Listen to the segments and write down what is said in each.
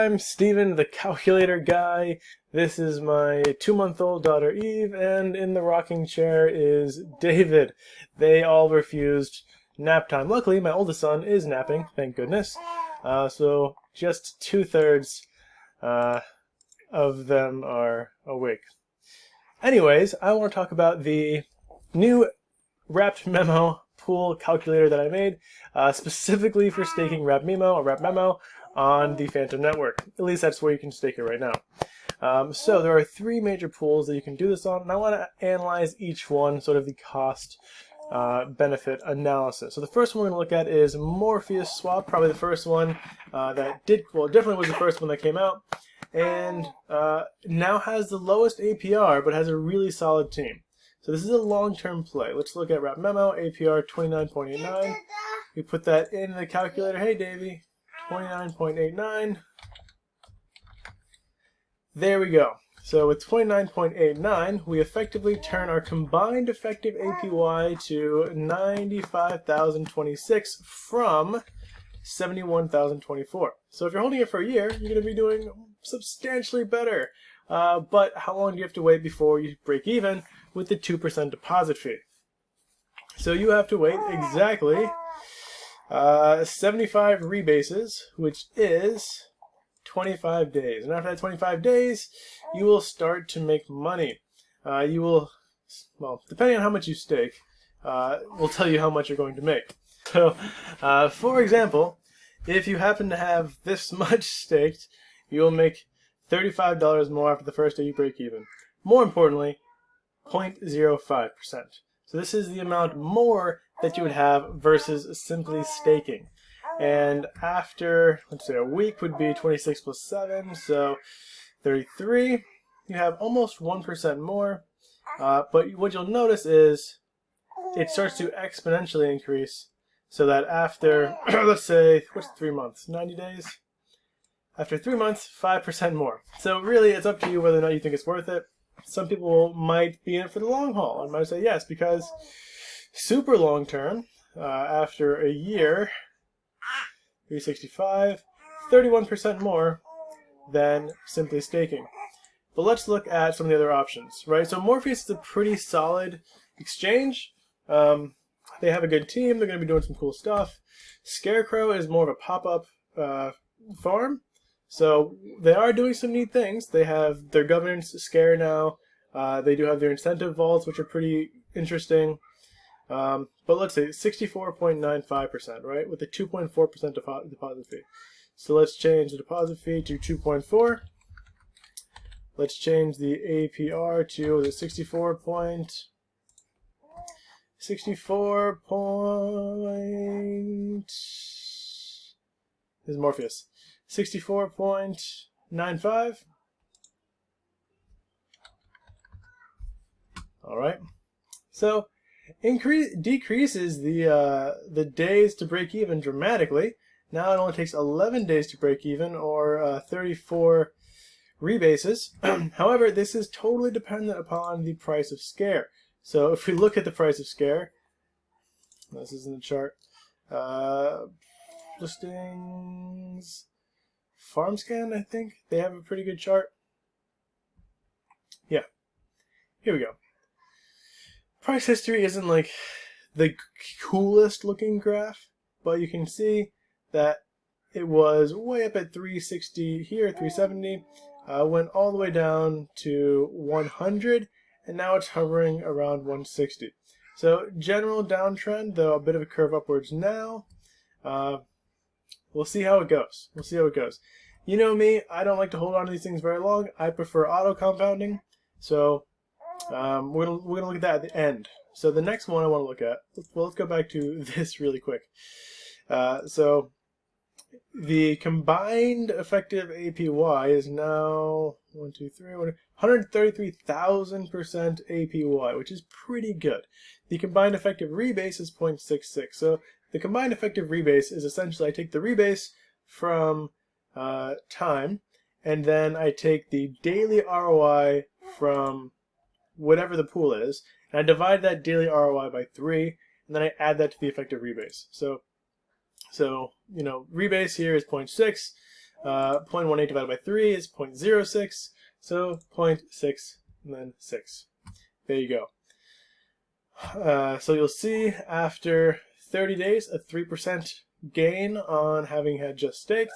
I'm Steven, the calculator guy. This is my 2-month-old daughter Eve, and in the rocking chair is David. They all refused nap time. Luckily, my oldest son is napping, thank goodness. So just 2/3 of them are awake. Anyways, I want to talk about the new wMEMO pool calculator that I made, specifically for staking wMEMO on the Phantom network. At least that's where you can stake it right now. So there are 3 major pools that you can do this on, and I want to analyze each one, sort of the cost benefit analysis. So the first one we're going to look at is Morpheus swap, probably the first one that did, well, definitely was the first one that came out, and now has the lowest APR, but has a really solid team. So this is a long-term play. Let's look at wMEMO, APR 29.89. We put that in the calculator. Hey, Davey, 29.89. There we go. So with 29.89, we effectively turn our combined effective APY to 95,026 from 71,024. So if you're holding it for a year, you're going to be doing substantially better. But how long do you have to wait before you break even with the 2% deposit fee? So you have to wait exactly 75 rebases, which is 25 days. And after that 25 days, you will start to make money. You will, well, depending on how much you stake, will tell you how much you're going to make. So, for example, if you happen to have this much staked, you will make $35 more after the first day you break even. More importantly, 0.05%. So this is the amount more that you would have versus simply staking. And after, let's say, a week would be 26 plus 7, so 33. You have almost 1% more. But what you'll notice is it starts to exponentially increase, so that after, let's say, what's 3 months? 90 days? After 3 months, 5% more. So really, it's up to you whether or not you think it's worth it. Some people might be in it for the long haul and might say yes, because super long term, after a year, 365, 31% more than simply staking. But let's look at some of the other options, right? So Morpheus is a pretty solid exchange. They have a good team. They're going to be doing some cool stuff. Scarecrow is more of a pop-up farm. So they are doing some neat things. They have their governance scare now. They do have their incentive vaults, which are pretty interesting. But let's say 64.95%, right, with a 2.4% deposit fee. So let's change the deposit fee to 2.4. Let's change the APR to the 64 point. This is Morpheus. 64.95. All right. So decreases the days to break even dramatically. Now it only takes 11 days to break even, or 34 rebases. However, this is totally dependent upon the price of Scare. So if we look at the price of Scare, this is in the chart. Listings, FarmScan, I think they have a pretty good chart. Yeah, here we go. Price history isn't like the coolest looking graph, but you can see that it was way up at 360 here, 370, went all the way down to 100, and now it's hovering around 160. So general downtrend, though a bit of a curve upwards now. We'll see how it goes. We'll see how it goes. You know me, I don't like to hold on to these things very long. I prefer auto compounding. So we're gonna look at that at the end. So the next one I want to look at, well, let's go back to this really quick. So the combined effective APY is now 133,000% APY, which is pretty good. The combined effective rebase is 0.66. So the combined effective rebase is essentially, I take the rebase from time, and then I take the daily ROI from whatever the pool is, and I divide that daily ROI by 3, and then I add that to the effective rebase. So you know, rebase here is 0.6. 0.18 divided by 3 is 0.06, so 0.6 and then 6. There you go. So you'll see after 30 days a 3% gain on having had just staked.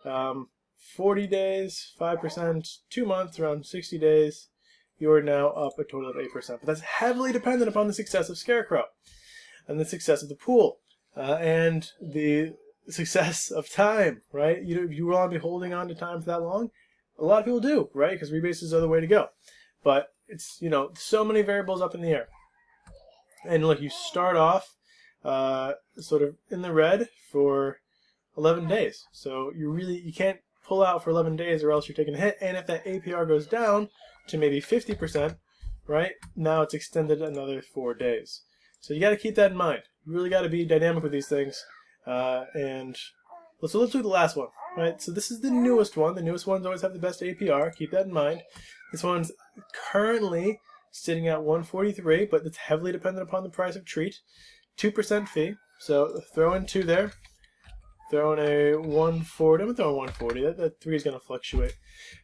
40 days, 5%, 2 months, around 60 days, you're now up a total of 8%. But that's heavily dependent upon the success of Scarecrow and the success of the pool and the success of time, right? You want to be holding on to time for that long? A lot of people do, right? Because rebases are the way to go. But it's, so many variables up in the air. And look, you start off sort of in the red for 11 days. So you can't pull out for 11 days or else you're taking a hit. And if that APR goes down to maybe 50%, right, now it's extended another 4 days. So you got to keep that in mind. You really got to be dynamic with these things. And let's look at the last one, right? So this is the newest one. The newest ones always have the best APR. Keep that in mind. This one's currently sitting at 143, but it's heavily dependent upon the price of treat. 2% fee. So throw in 2 there. Throw in a 140. I'm going to throw in 140. That 3 is going to fluctuate.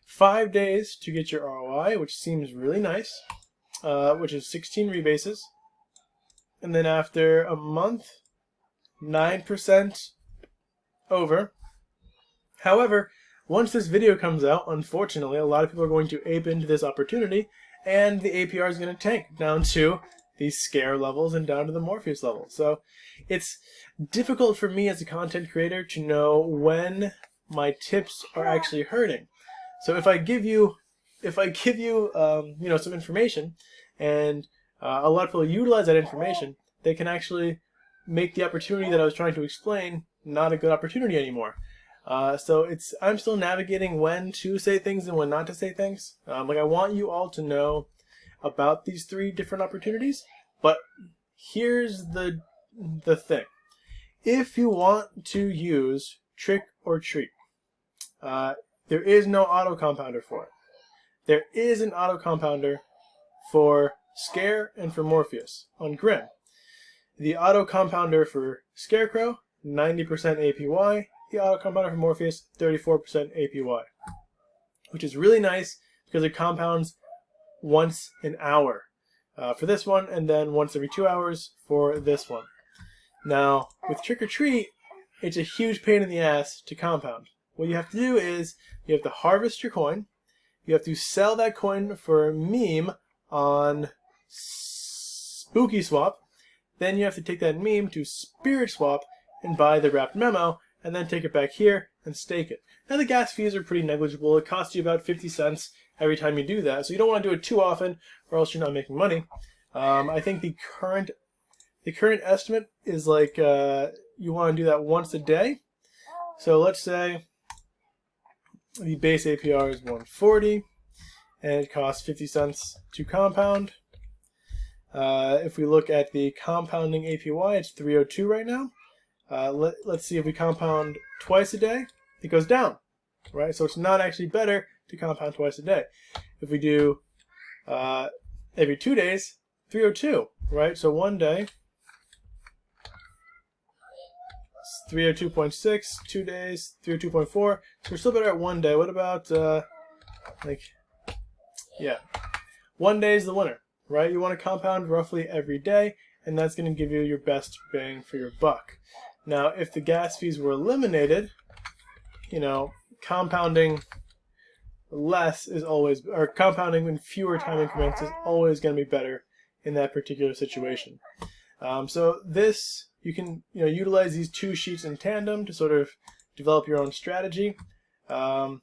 5 days to get your ROI, which seems really nice, which is 16 rebases. And then after a month, 9% over. However, once this video comes out, unfortunately, a lot of people are going to ape into this opportunity, and the APR is going to tank down to these scare levels and down to the Morpheus level. So it's difficult for me as a content creator to know when my tips are actually hurting. So if I give you some information, and a lot of people utilize that information, they can actually make the opportunity that I was trying to explain not a good opportunity anymore. So I'm still navigating when to say things and when not to say things. I want you all to know about these 3 different opportunities, but here's the thing. If you want to use trick or treat, there is no auto compounder for it. There is an auto compounder for Scare and for Morpheus on Grim. The auto compounder for Scarecrow, 90% APY. The auto compounder for Morpheus, 34% APY, which is really nice because it compounds once an hour for this one, and then once every 2 hours for this one. Now, with Trick or Treat, it's a huge pain in the ass to compound. What you have to do is you have to harvest your coin, you have to sell that coin for meme on Spooky Swap, then you have to take that meme to Spirit Swap and buy the wMEMO, and then take it back here and stake it. Now the gas fees are pretty negligible. It costs you about 50 cents every time you do that, so you don't want to do it too often or else you're not making money. I think the current estimate is like you want to do that once a day. So let's say the base APR is 140 and it costs 50 cents to compound. If we look at the compounding APY, it's 302 right now. Let's see if we compound twice a day, it goes down, right? So it's not actually better to compound twice a day. If we do every 2 days, 302, right? So 1 day, 302.6, 2 days, 302.4. So we're still better at 1 day. What about, 1 day is the winner, right? You want to compound roughly every day, and that's going to give you your best bang for your buck. Now, if the gas fees were eliminated, compounding less is always, or compounding in fewer time increments is always going to be better in that particular situation. So this, you can utilize these 2 sheets in tandem to sort of develop your own strategy. I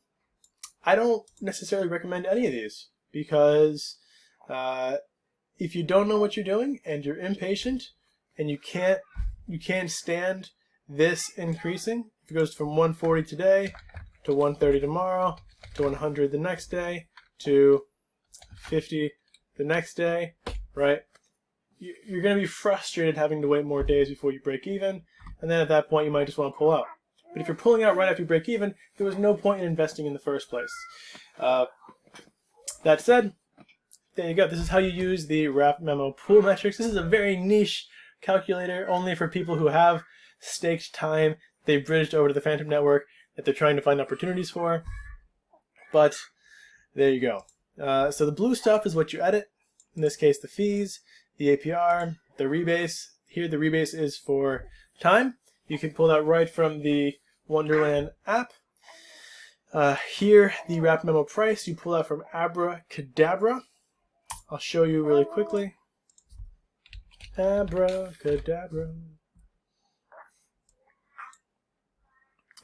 don't necessarily recommend any of these because if you don't know what you're doing and you're impatient and you can't stand this increasing, if it goes from 140 today to 130 tomorrow to 100 the next day to 50 the next day, right? You're going to be frustrated having to wait more days before you break even, and then at that point you might just want to pull out. But if you're pulling out right after you break even, there was no point in investing in the first place. That said, there you go. This is how you use the wMEMO pool metrics. This is a very niche calculator, only for people who have staked time. They bridged over to the Phantom Network. that they're trying to find opportunities for. But there you go. So the blue stuff is what you edit. In this case, the fees, the APR, the rebase. Here the rebase is for time. You can pull that right from the Wonderland app. Here, the wMEMO price, you pull out from Abracadabra. I'll show you really quickly. Abracadabra.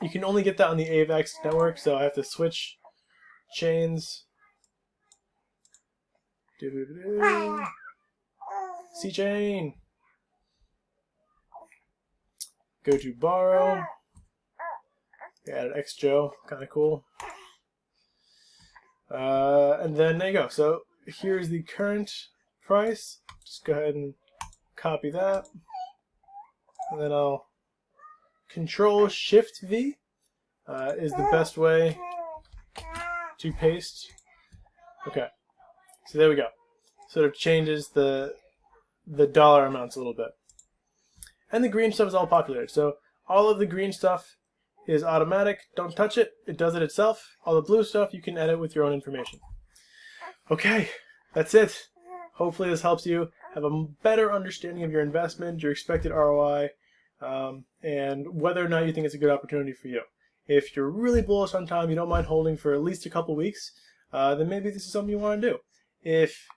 You can only get that on the AVAX network, so I have to switch chains. C chain. Go to borrow. Add an XJoe, kind of cool. And then there you go. So here's the current price. Just go ahead and copy that. And then I'll Control-Shift-V is the best way to paste. Okay. So there we go. Sort of changes the dollar amounts a little bit. And the green stuff is all populated. So all of the green stuff is automatic. Don't touch it. It does it itself. All the blue stuff you can edit with your own information. Okay, that's it. Hopefully this helps you have a better understanding of your investment, your expected ROI, and whether or not you think it's a good opportunity for you. If you're really bullish on time, you don't mind holding for at least a couple weeks, then maybe this is something you want to do. If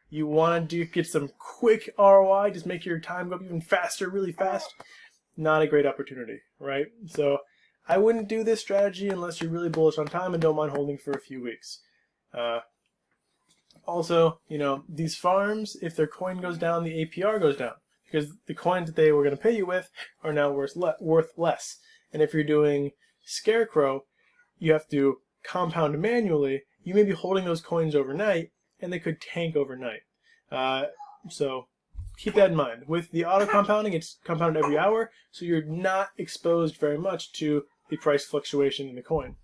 you want to get some quick ROI, just make your time go up even faster, really fast, not a great opportunity, right? So I wouldn't do this strategy unless you're really bullish on time and don't mind holding for a few weeks. Also, you know, these farms, if their coin goes down, the APR goes down, because the coins that they were going to pay you with are now worth less. And if you're doing Scarecrow, you have to compound manually. You may be holding those coins overnight, and they could tank overnight. So keep that in mind. With the auto compounding, it's compounded every hour, so you're not exposed very much to the price fluctuation in the coin.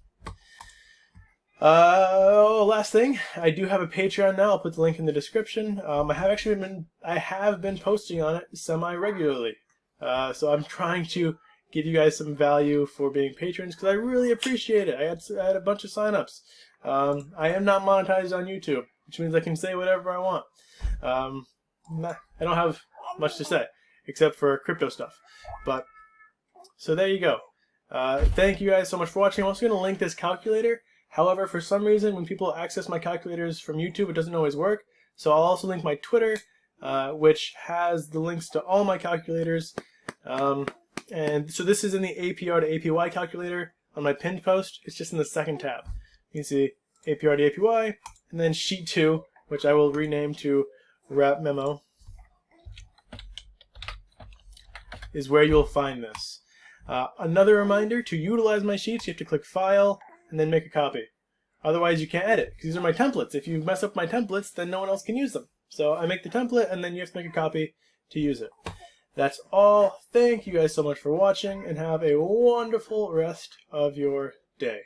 Last thing, I do have a Patreon now. I'll put the link in the description. I have been posting on it semi-regularly. So I'm trying to give you guys some value for being patrons, because I really appreciate it. I had a bunch of signups. I am not monetized on YouTube, which means I can say whatever I want. I don't have much to say, except for crypto stuff. But, so there you go. Thank you guys so much for watching. I'm also going to link this calculator. However, for some reason, when people access my calculators from YouTube, it doesn't always work. So I'll also link my Twitter, which has the links to all my calculators. And so this is in the APR to APY calculator on my pinned post. It's just in the second tab. You can see APR to APY, and then sheet 2, which I will rename to wMEMO, is where you'll find this. Another reminder, to utilize my sheets, you have to click File, and then make a copy. Otherwise, you can't edit, because these are my templates. If you mess up my templates, then no one else can use them. So I make the template, and then you have to make a copy to use it. That's all. Thank you guys so much for watching, and have a wonderful rest of your day.